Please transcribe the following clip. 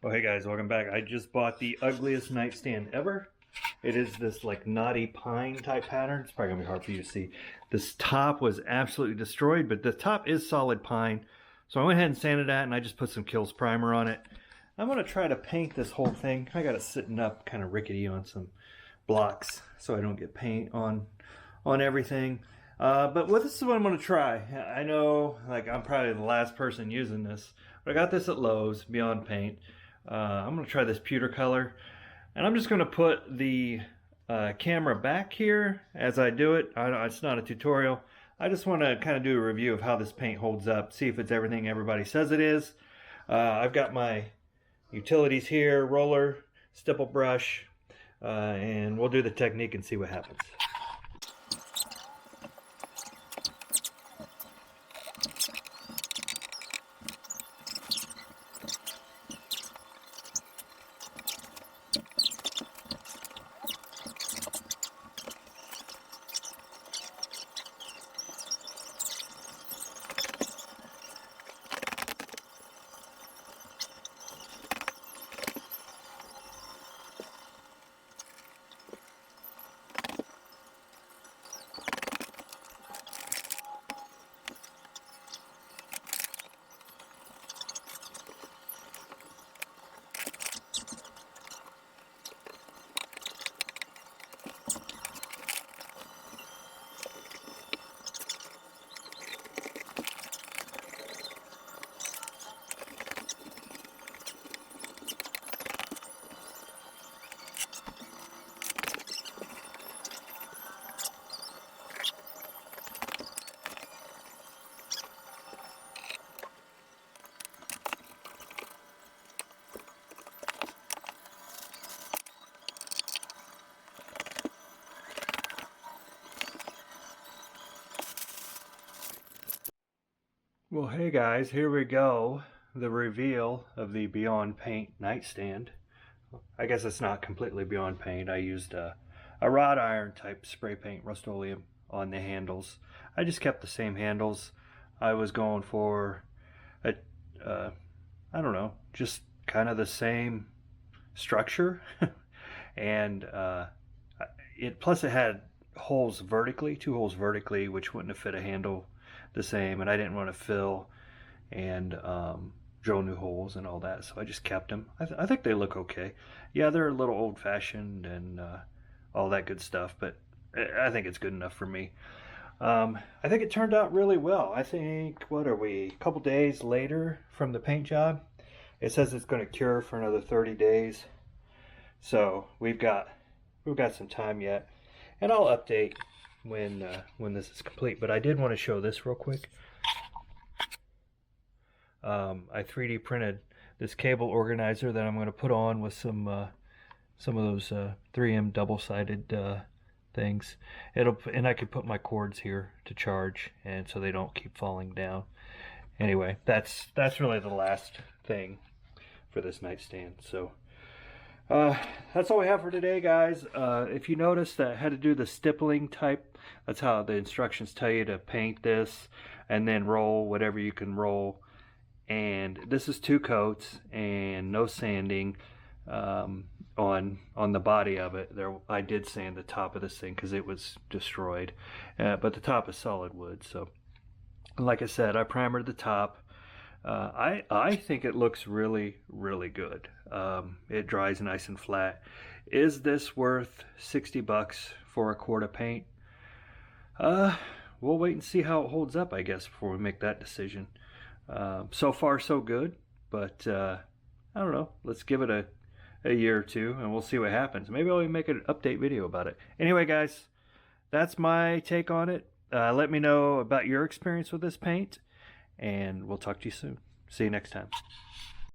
Oh hey guys, welcome back. I just bought the ugliest nightstand ever. It is this like knotty pine type pattern. It's probably gonna be hard for you to see. This top was absolutely destroyed, but the top is solid pine. So I went ahead and sanded that, and I just put some Kills primer on it. I'm gonna try to paint this whole thing. I got it sitting up kind of rickety on some blocks so I don't get paint on everything. But this is what I'm gonna try. I know like I'm probably the last person using this, but I got this at Lowe's, Beyond Paint. I'm going to try this pewter color, and I'm just going to put the camera back here as I do it. It's not a tutorial. I just want to kind of do a review of how this paint holds up, see if it's everything everybody says it is. I've got my utilities here, roller, stipple brush, and we'll do the technique and see what happens. Well, hey guys, here we go. The reveal of the Beyond Paint nightstand. I guess it's not completely Beyond Paint. I used a wrought iron type spray paint, Rust-Oleum, on the handles. I just kept the same handles. I was going for a, I don't know, just kind of the same structure. And plus it had holes vertically, 2 holes vertically, which wouldn't have fit a handle the same, and I didn't want to fill and drill new holes and all that, so I just kept them. I think they look okay. Yeah, they're a little old-fashioned and all that good stuff, but I think it's good enough for me. I think it turned out really well. I think, what are we, a couple days later from the paint job? It says it's going to cure for another 30 days, so we've got some time yet, and I'll update when this is complete. But I did want to show this real quick. I 3D printed this cable organizer that I'm going to put on with some of those 3M double-sided things. And I could put my cords here to charge, and so they don't keep falling down. Anyway, that's really the last thing for this nightstand. So that's all we have for today, guys. If you notice that I had to do the stippling type, that's how the instructions tell you to paint this, and then roll whatever you can roll. And this is 2 coats and no sanding on the body of it. I did sand the top of this thing because it was destroyed, but the top is solid wood. So like I said, I primered the top. I think it looks really, really good. It dries nice and flat. Is this worth 60 bucks for a quart of paint? We'll wait and see how it holds up, I guess, before we make that decision. So far, so good, but I don't know. Let's give it a year or two, and we'll see what happens. Maybe I'll even make an update video about it. Anyway, guys, that's my take on it. Let me know about your experience with this paint, and we'll talk to you soon. See you next time.